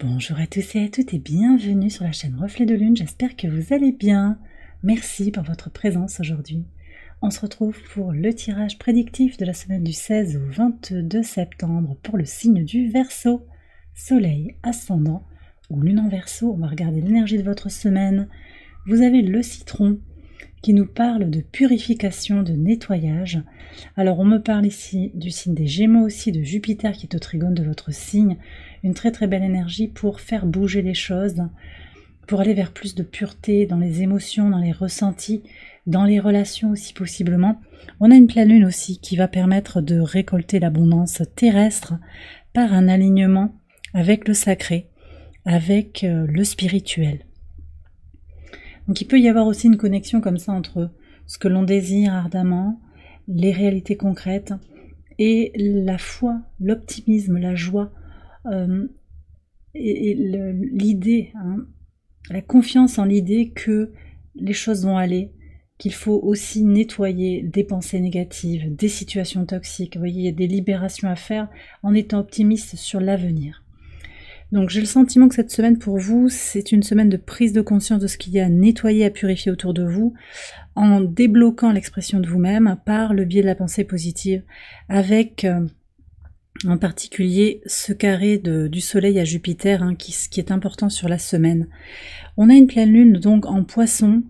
Bonjour à tous et à toutes et bienvenue sur la chaîne Reflet de Lune, j'espère que vous allez bien. Merci pour votre présence aujourd'hui. On se retrouve pour le tirage prédictif de la semaine du 16 au 22 septembre pour le signe du Verseau. Soleil, ascendant ou lune en Verseau, on va regarder l'énergie de votre semaine. Vous avez le citron qui nous parle de purification, de nettoyage. Alors on me parle ici du signe des Gémeaux aussi, de Jupiter qui est au trigone de votre signe. Une très très belle énergie pour faire bouger les choses, pour aller vers plus de pureté dans les émotions, dans les ressentis, dans les relations aussi possiblement. On a une pleine lune aussi qui va permettre de récolter l'abondance terrestre par un alignement avec le sacré, avec le spirituel. Donc il peut y avoir aussi une connexion comme ça entre ce que l'on désire ardemment, les réalités concrètes et la foi, l'optimisme, la joie et l'idée, la confiance en l'idée que les choses vont aller, qu'il faut aussi nettoyer des pensées négatives, des situations toxiques. Vous voyez, il y a des libérations à faire en étant optimiste sur l'avenir. Donc j'ai le sentiment que cette semaine pour vous, c'est une semaine de prise de conscience de ce qu'il y a à nettoyer, à purifier autour de vous, en débloquant l'expression de vous-même par le biais de la pensée positive, avec en particulier ce carré du soleil à Jupiter qui est important sur la semaine. On a une pleine lune donc en Poisson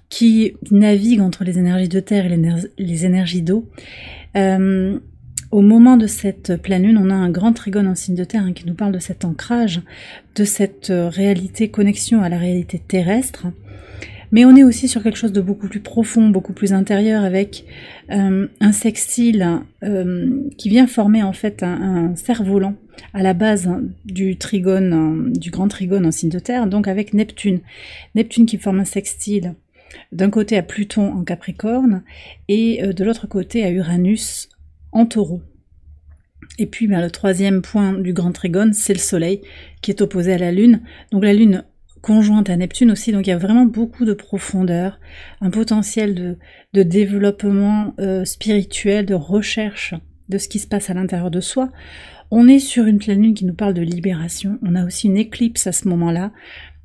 qui navigue entre les énergies de terre et les énergies d'eau. Au moment de cette pleine lune, on a un grand trigone en signe de terre qui nous parle de cet ancrage, de cette réalité, connexion à la réalité terrestre. Mais on est aussi sur quelque chose de beaucoup plus profond, beaucoup plus intérieur, avec un sextile qui vient former en fait un cerf-volant à la base du trigone, du grand trigone en signe de terre, donc avec Neptune. Neptune qui forme un sextile d'un côté à Pluton en Capricorne et de l'autre côté à Uranus en Taureau. Et puis le troisième point du grand trigone, c'est le soleil qui est opposé à la lune. Donc la lune conjointe à Neptune aussi, donc il y a vraiment beaucoup de profondeur, un potentiel de développement spirituel, de recherche de ce qui se passe à l'intérieur de soi. On est sur une pleine lune qui nous parle de libération, on a aussi une éclipse à ce moment-là,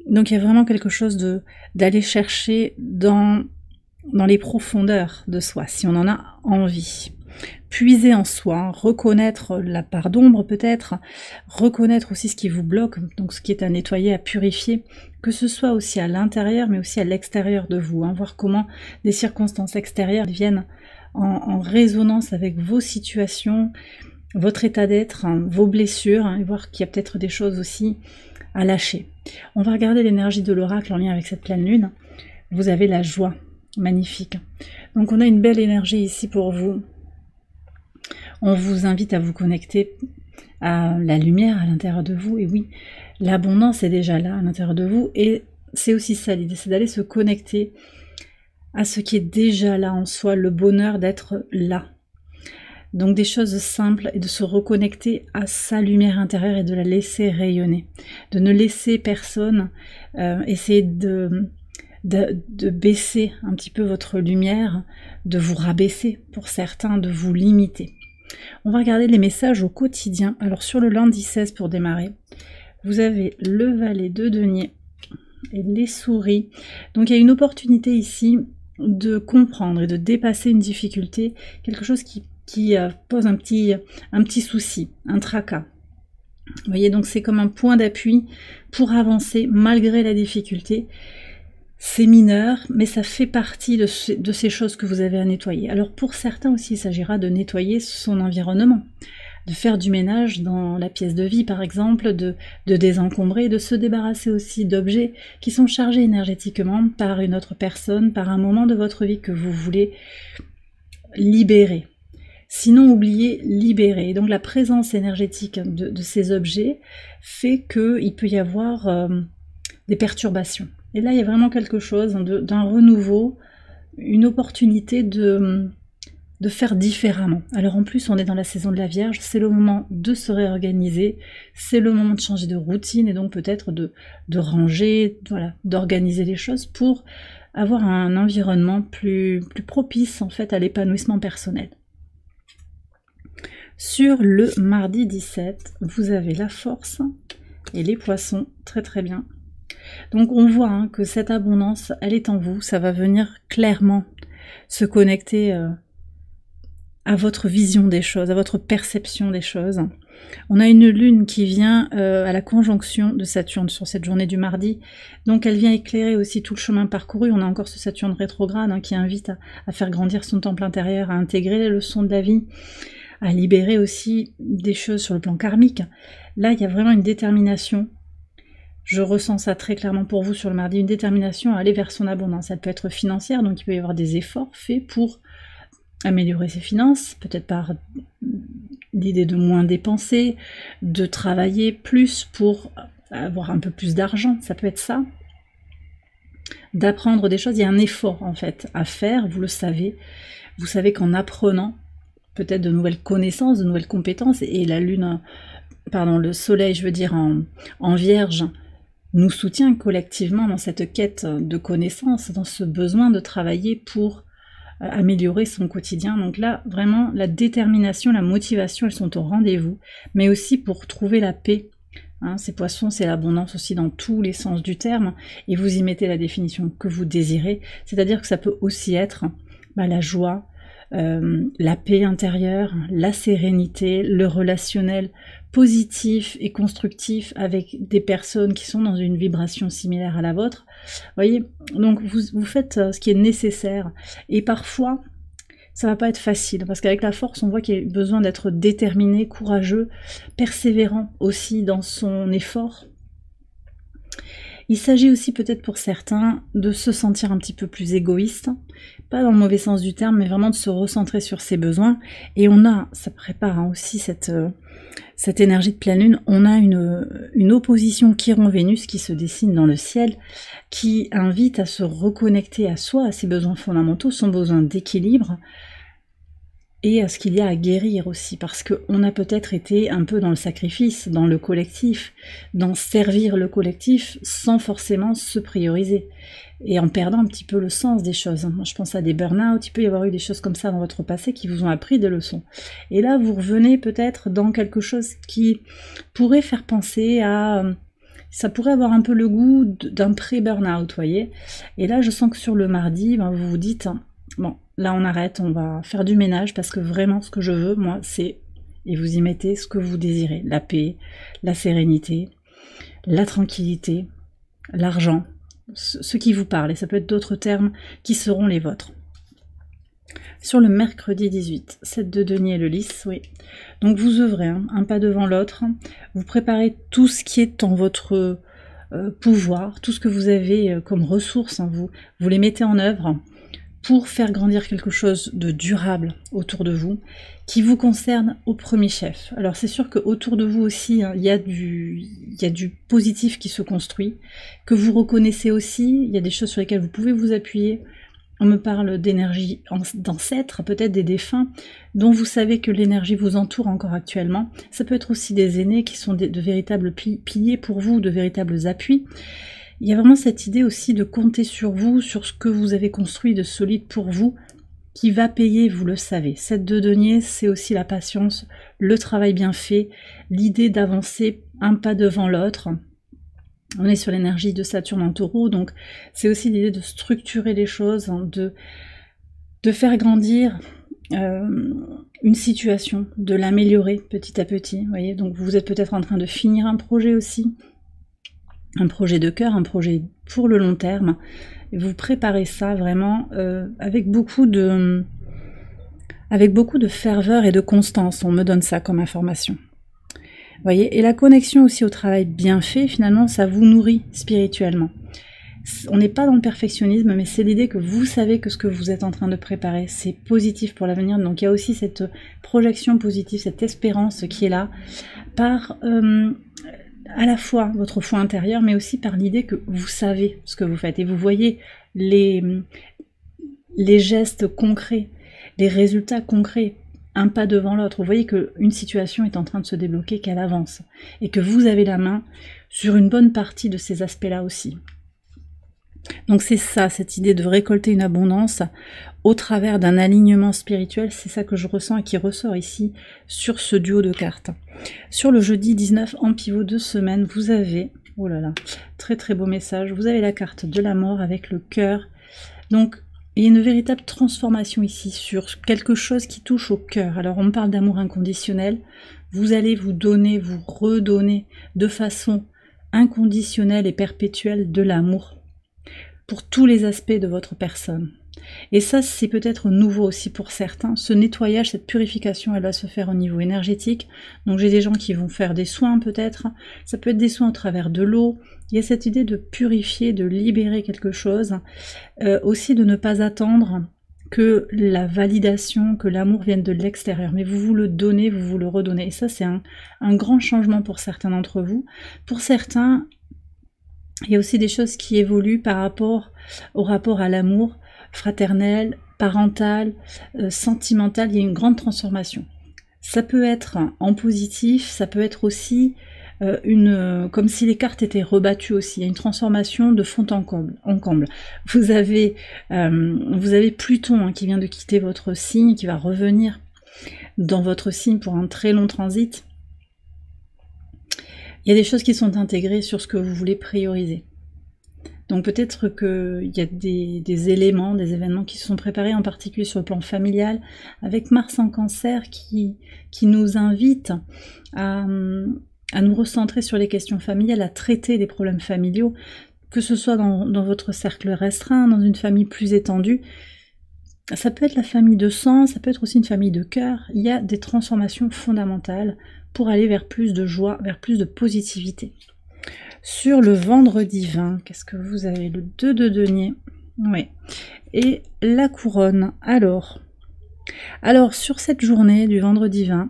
donc il y a vraiment quelque chose d'aller chercher dans les profondeurs de soi, si on en a envie. Puiser en soi, reconnaître la part d'ombre peut-être, reconnaître aussi ce qui vous bloque, donc ce qui est à nettoyer, à purifier, que ce soit aussi à l'intérieur mais aussi à l'extérieur de vous, voir comment des circonstances extérieures viennent en résonance avec vos situations, votre état d'être, vos blessures, et voir qu'il y a peut-être des choses aussi à lâcher. On va regarder l'énergie de l'oracle en lien avec cette pleine lune. Vous avez la joie, magnifique. Donc on a une belle énergie ici pour vous. On vous invite à vous connecter à la lumière à l'intérieur de vous. Et oui, l'abondance est déjà là à l'intérieur de vous. Et c'est aussi ça l'idée, c'est d'aller se connecter à ce qui est déjà là en soi, le bonheur d'être là. Donc des choses simples et de se reconnecter à sa lumière intérieure et de la laisser rayonner. De ne laisser personne essayer de baisser un petit peu votre lumière, de vous rabaisser pour certains, de vous limiter. On va regarder les messages au quotidien. Alors sur le lundi 16 pour démarrer, vous avez le valet de denier et les souris. Donc il y a une opportunité ici de comprendre et de dépasser une difficulté, quelque chose qui pose un petit souci, un tracas. Vous voyez, donc c'est comme un point d'appui pour avancer malgré la difficulté. C'est mineur, mais ça fait partie de ces choses que vous avez à nettoyer. Alors pour certains aussi, il s'agira de nettoyer son environnement, de faire du ménage dans la pièce de vie par exemple, de désencombrer, de se débarrasser aussi d'objets qui sont chargés énergétiquement par une autre personne, par un moment de votre vie que vous voulez libérer. Sinon, oubliez libérer. Donc la présence énergétique de ces objets fait qu'il peut y avoir des perturbations. Et là, il y a vraiment quelque chose d'un renouveau, une opportunité de faire différemment. Alors en plus, on est dans la saison de la Vierge, c'est le moment de se réorganiser, c'est le moment de changer de routine et donc peut-être de ranger, voilà, d'organiser les choses pour avoir un environnement plus propice en fait à l'épanouissement personnel. Sur le mardi 17, vous avez la force et les poissons, très très bien. Donc on voit hein, que cette abondance, elle est en vous, ça va venir clairement se connecter à votre vision des choses, à votre perception des choses. On a une lune qui vient à la conjonction de Saturne sur cette journée du mardi, donc elle vient éclairer aussi tout le chemin parcouru. On a encore ce Saturne rétrograde hein, qui invite à faire grandir son temple intérieur, à intégrer les leçons de la vie, à libérer aussi des choses sur le plan karmique. Là, il y a vraiment une détermination. Je ressens ça très clairement pour vous sur le mardi, une détermination à aller vers son abondance. Elle peut être financière, donc il peut y avoir des efforts faits pour améliorer ses finances, peut-être par l'idée de moins dépenser, de travailler plus pour avoir un peu plus d'argent, ça peut être ça. D'apprendre des choses, il y a un effort en fait à faire, vous le savez. Vous savez qu'en apprenant peut-être de nouvelles connaissances, de nouvelles compétences, et la lune, pardon, le soleil, je veux dire, en vierge, nous soutient collectivement dans cette quête de connaissances, dans ce besoin de travailler pour améliorer son quotidien. Donc là, vraiment, la détermination, la motivation, elles sont au rendez-vous, mais aussi pour trouver la paix. Hein, ces poissons, c'est l'abondance aussi dans tous les sens du terme, et vous y mettez la définition que vous désirez, c'est-à-dire que ça peut aussi être la joie, la paix intérieure, la sérénité, le relationnel positif et constructif avec des personnes qui sont dans une vibration similaire à la vôtre. Vous voyez, donc vous faites ce qui est nécessaire, et parfois ça va pas être facile, parce qu'avec la force on voit qu'il y a besoin d'être déterminé, courageux, persévérant aussi dans son effort. Il s'agit aussi peut-être pour certains de se sentir un petit peu plus égoïste, pas dans le mauvais sens du terme, mais vraiment de se recentrer sur ses besoins. Et on a, ça prépare hein, aussi cette énergie de pleine lune, on a une opposition Chiron-Vénus qui se dessine dans le ciel, qui invite à se reconnecter à soi, à ses besoins fondamentaux, son besoin d'équilibre, et à ce qu'il y a à guérir aussi, parce qu'on a peut-être été un peu dans le sacrifice, dans le collectif, dans servir le collectif sans forcément se prioriser, et en perdant un petit peu le sens des choses. Moi, je pense à des burn-out, il peut y avoir eu des choses comme ça dans votre passé qui vous ont appris des leçons. Et là, vous revenez peut-être dans quelque chose qui pourrait faire penser à... ça pourrait avoir un peu le goût d'un pré-burn-out, voyez. Et là, je sens que sur le mardi, vous vous dites... bon, là on arrête, on va faire du ménage, parce que vraiment ce que je veux, moi, c'est, et vous y mettez ce que vous désirez, la paix, la sérénité, la tranquillité, l'argent, ce qui vous parle, et ça peut être d'autres termes qui seront les vôtres. Sur le mercredi 18, 7 de denier, le lys, oui. Donc vous œuvrez, hein, un pas devant l'autre, vous préparez tout ce qui est en votre pouvoir, tout ce que vous avez comme ressources en vous, vous les mettez en œuvre, pour faire grandir quelque chose de durable autour de vous, qui vous concerne au premier chef. Alors c'est sûr qu'autour de vous aussi, hein, il y a du positif qui se construit, que vous reconnaissez aussi, il y a des choses sur lesquelles vous pouvez vous appuyer. On me parle d'énergie d'ancêtres, peut-être des défunts, dont vous savez que l'énergie vous entoure encore actuellement. Ça peut être aussi des aînés qui sont de véritables piliers pour vous, de véritables appuis. Il y a vraiment cette idée aussi de compter sur vous, sur ce que vous avez construit de solide pour vous, qui va payer, vous le savez. 7 de denier, c'est aussi la patience, le travail bien fait, l'idée d'avancer un pas devant l'autre. On est sur l'énergie de Saturne en taureau, donc c'est aussi l'idée de structurer les choses, hein, de faire grandir une situation, de l'améliorer petit à petit. Vous voyez, donc vous êtes peut-être en train de finir un projet aussi, un projet de cœur, un projet pour le long terme, et vous préparez ça vraiment avec beaucoup de ferveur et de constance. On me donne ça comme information. Vous voyez, et la connexion aussi au travail bien fait, finalement, ça vous nourrit spirituellement. On n'est pas dans le perfectionnisme, mais c'est l'idée que vous savez que ce que vous êtes en train de préparer, c'est positif pour l'avenir. Donc il y a aussi cette projection positive, cette espérance qui est là, par à la fois votre foi intérieure, mais aussi par l'idée que vous savez ce que vous faites. Et vous voyez les gestes concrets, les résultats concrets, un pas devant l'autre. Vous voyez qu'une situation est en train de se débloquer, qu'elle avance, et que vous avez la main sur une bonne partie de ces aspects-là aussi. Donc c'est ça, cette idée de récolter une abondance au travers d'un alignement spirituel, c'est ça que je ressens et qui ressort ici sur ce duo de cartes. Sur le jeudi 19 en pivot de semaine, vous avez, oh là là, très très beau message, vous avez la carte de la mort avec le cœur. Donc il y a une véritable transformation ici sur quelque chose qui touche au cœur. Alors on parle d'amour inconditionnel, vous allez vous donner, vous redonner de façon inconditionnelle et perpétuelle de l'amour pour tous les aspects de votre personne. Et ça, c'est peut-être nouveau aussi pour certains. Ce nettoyage, cette purification, elle va se faire au niveau énergétique. Donc j'ai des gens qui vont faire des soins peut-être. Ça peut être des soins au travers de l'eau. Il y a cette idée de purifier, de libérer quelque chose. Aussi de ne pas attendre que la validation, que l'amour vienne de l'extérieur. Mais vous vous le donnez, vous vous le redonnez. Et ça, c'est un grand changement pour certains d'entre vous. Pour certains, il y a aussi des choses qui évoluent par rapport au rapport à l'amour fraternel, parental, sentimental. Il y a une grande transformation. Ça peut être en positif, ça peut être aussi comme si les cartes étaient rebattues aussi. Il y a une transformation de fond en comble. Vous avez Pluton qui vient de quitter votre signe, qui va revenir dans votre signe pour un très long transit. Il y a des choses qui sont intégrées sur ce que vous voulez prioriser. Donc peut-être qu'il y a des éléments, des événements qui se sont préparés, en particulier sur le plan familial, avec Mars en Cancer qui nous invite à nous recentrer sur les questions familiales, à traiter des problèmes familiaux, que ce soit dans votre cercle restreint, dans une famille plus étendue. Ça peut être la famille de sang, ça peut être aussi une famille de cœur. Il y a des transformations fondamentales pour aller vers plus de joie, vers plus de positivité. Sur le vendredi 20, qu'est-ce que vous avez? Le 2 de denier, oui, et la couronne. Alors sur cette journée du vendredi 20,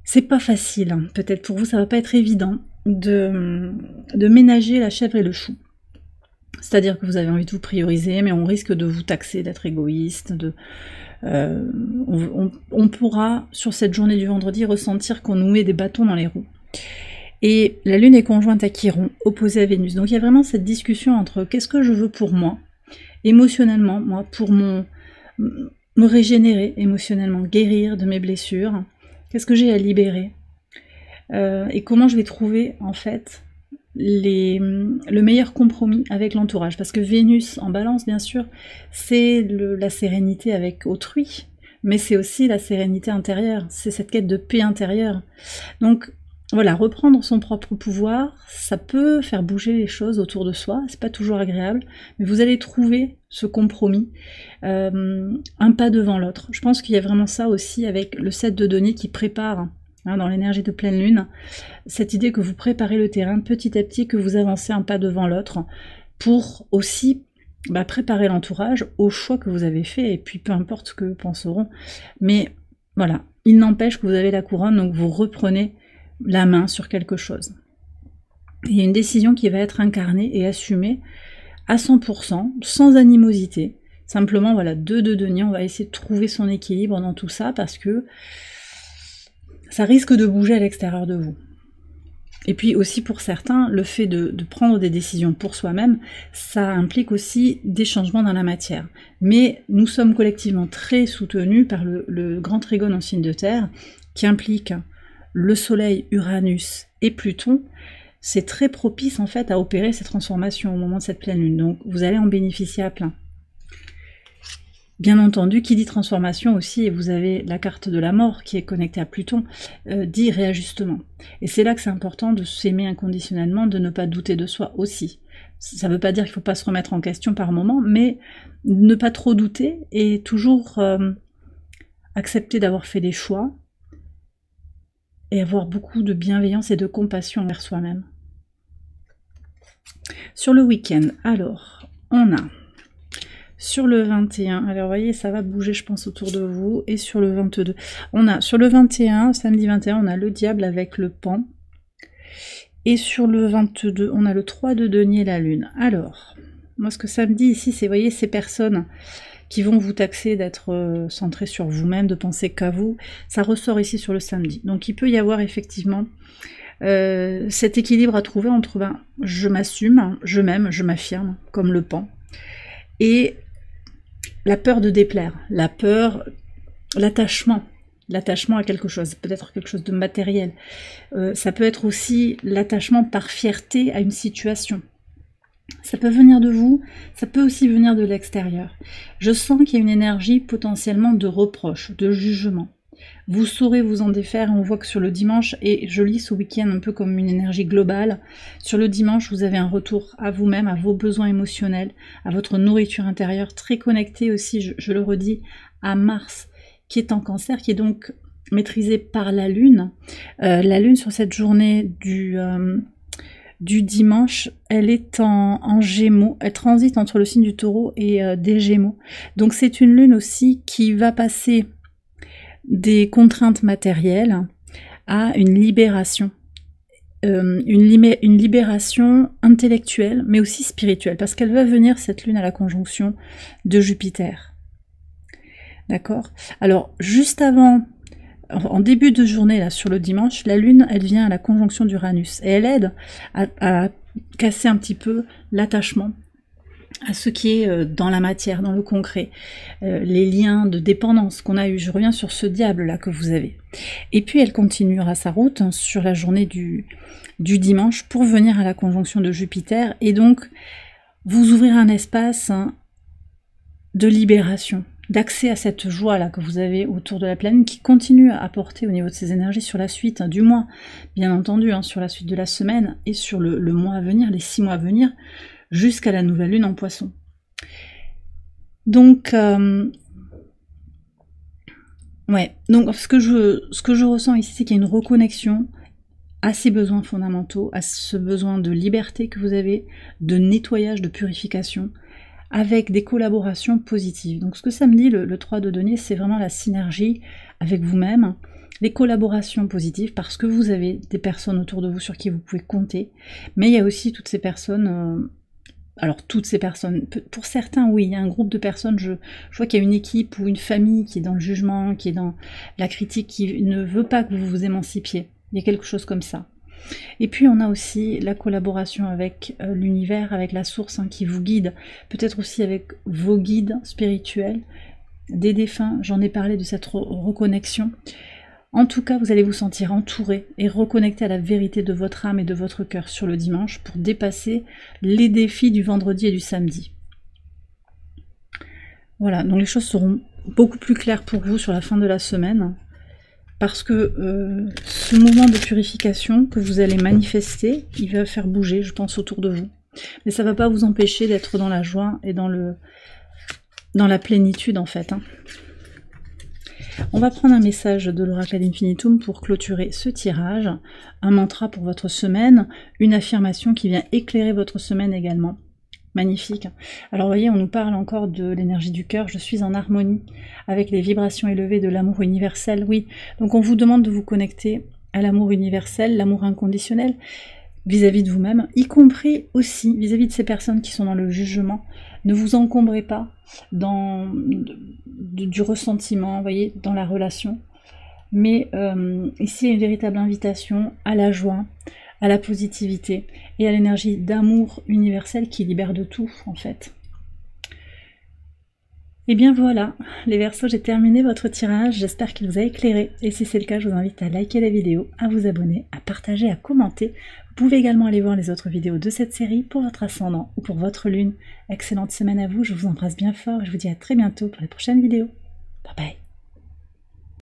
c'est pas facile, hein. Peut-être pour vous ça va pas être évident de ménager la chèvre et le chou. C'est-à-dire que vous avez envie de vous prioriser, mais on risque de vous taxer d'être égoïste, on pourra, sur cette journée du vendredi, ressentir qu'on nous met des bâtons dans les roues. Et la Lune est conjointe à Chiron, opposée à Vénus. Donc il y a vraiment cette discussion entre qu'est-ce que je veux pour moi, émotionnellement, moi, pour me régénérer émotionnellement, guérir de mes blessures, qu'est-ce que j'ai à libérer, et comment je vais trouver, en fait, le meilleur compromis avec l'entourage. Parce que Vénus en Balance, bien sûr, c'est la sérénité avec autrui, mais c'est aussi la sérénité intérieure, c'est cette quête de paix intérieure. Donc voilà, reprendre son propre pouvoir, ça peut faire bouger les choses autour de soi, c'est pas toujours agréable, mais vous allez trouver ce compromis, un pas devant l'autre. Je pense qu'il y a vraiment ça aussi avec le 7 de denier qui prépare, hein, dans l'énergie de pleine lune, cette idée que vous préparez le terrain petit à petit, que vous avancez un pas devant l'autre, pour aussi préparer l'entourage au choix que vous avez fait, et puis peu importe ce que penseront, mais voilà, il n'empêche que vous avez la couronne, donc vous reprenez la main sur quelque chose. Il y a une décision qui va être incarnée et assumée à 100%, sans animosité. Simplement, voilà, 2 de denier, on va essayer de trouver son équilibre dans tout ça, parce que ça risque de bouger à l'extérieur de vous. Et puis aussi pour certains, le fait de prendre des décisions pour soi-même, ça implique aussi des changements dans la matière. Mais nous sommes collectivement très soutenus par le grand trigone en signe de terre, qui implique le Soleil, Uranus et Pluton. C'est très propice en fait à opérer ces transformations au moment de cette pleine lune, donc vous allez en bénéficier à plein. Bien entendu, qui dit transformation aussi, et vous avez la carte de la mort qui est connectée à Pluton, dit réajustement. Et c'est là que c'est important de s'aimer inconditionnellement, de ne pas douter de soi aussi. Ça ne veut pas dire qu'il ne faut pas se remettre en question par moment, mais ne pas trop douter et toujours accepter d'avoir fait des choix, et avoir beaucoup de bienveillance et de compassion envers soi-même. Sur le week-end, alors, on a sur le 21, alors vous voyez, ça va bouger je pense autour de vous, et sur le 22, on a sur le 21, samedi 21, on a le diable avec le pan, et sur le 22, on a le 3 de denier et la lune. Alors, moi ce que ça me dit ici, c'est, vous voyez, ces personnes qui vont vous taxer d'être centré sur vous-même, de penser qu'à vous, ça ressort ici sur le samedi. Donc il peut y avoir effectivement cet équilibre à trouver entre je m'assume, je m'aime, je m'affirme, comme le pan, et la peur de déplaire, la peur, l'attachement à quelque chose, peut-être quelque chose de matériel. Ça peut être aussi l'attachement par fierté à une situation. Ça peut venir de vous, ça peut aussi venir de l'extérieur. Je sens qu'il y a une énergie potentiellement de reproche, de jugement. Vous saurez vous en défaire, on voit que sur le dimanche, et je lis ce week-end un peu comme une énergie globale, sur le dimanche vous avez un retour à vous-même, à vos besoins émotionnels, à votre nourriture intérieure, très connecté aussi, je le redis, à Mars, qui est en Cancer, qui est donc maîtrisé par la Lune. La Lune sur cette journée du dimanche, elle est en Gémeaux, elle transite entre le signe du Taureau et des Gémeaux. Donc c'est une lune aussi qui va passer des contraintes matérielles à une libération. Une libération intellectuelle, mais aussi spirituelle, parce qu'elle va venir, cette lune, à la conjonction de Jupiter. D'accord? Alors, juste avant, en début de journée, là, sur le dimanche, la lune, elle vient à la conjonction d'Uranus, et elle aide à casser un petit peu l'attachement à ce qui est dans la matière, dans le concret, les liens de dépendance qu'on a eu. Je reviens sur ce diable-là que vous avez. Et puis elle continuera sa route sur la journée du dimanche pour venir à la conjonction de Jupiter, et donc vous ouvrir un espace de libération, d'accès à cette joie-là que vous avez autour de la planète, qui continue à apporter au niveau de ces énergies sur la suite du mois, bien entendu, sur la suite de la semaine, et sur le mois à venir, les 6 mois à venir, jusqu'à la nouvelle lune en Poisson. Donc, ouais. Donc, ce que je ressens ici, c'est qu'il y a une reconnexion à ces besoins fondamentaux, à ce besoin de liberté que vous avez, de nettoyage, de purification, avec des collaborations positives. Donc, ce que ça me dit, le 3 de denier, c'est vraiment la synergie avec vous-même, les collaborations positives, parce que vous avez des personnes autour de vous sur qui vous pouvez compter, mais il y a aussi toutes ces personnes... Alors toutes ces personnes, pour certains oui, il y a un groupe de personnes, je vois qu'il y a une équipe ou une famille qui est dans le jugement, qui est dans la critique, qui ne veut pas que vous vous émancipiez. Il y a quelque chose comme ça. Et puis on a aussi la collaboration avec l'univers, avec la source qui vous guide, peut-être aussi avec vos guides spirituels, des défunts, j'en ai parlé de cette reconnexion. En tout cas, vous allez vous sentir entouré et reconnecté à la vérité de votre âme et de votre cœur sur le dimanche pour dépasser les défis du vendredi et du samedi. Voilà, donc les choses seront beaucoup plus claires pour vous sur la fin de la semaine, parce que ce mouvement de purification que vous allez manifester, il va faire bouger, je pense, autour de vous. Mais ça ne va pas vous empêcher d'être dans la joie et dans la plénitude, en fait. On va prendre un message de l'Oracle ad infinitum pour clôturer ce tirage, un mantra pour votre semaine, une affirmation qui vient éclairer votre semaine également. Magnifique. Alors vous voyez, on nous parle encore de l'énergie du cœur, je suis en harmonie avec les vibrations élevées de l'amour universel, oui. Donc on vous demande de vous connecter à l'amour universel, l'amour inconditionnel, vis-à-vis de vous-même, y compris aussi vis-à-vis de ces personnes qui sont dans le jugement. Ne vous encombrez pas du ressentiment, vous voyez, dans la relation. Mais ici, il y a une véritable invitation à la joie, à la positivité et à l'énergie d'amour universel qui libère de tout, en fait. Et bien voilà, les Verseaux, j'ai terminé votre tirage, j'espère qu'il vous a éclairé. Et si c'est le cas, je vous invite à liker la vidéo, à vous abonner, à partager, à commenter. Vous pouvez également aller voir les autres vidéos de cette série pour votre ascendant ou pour votre lune. Excellente semaine à vous, je vous embrasse bien fort et je vous dis à très bientôt pour les prochaines vidéos. Bye bye.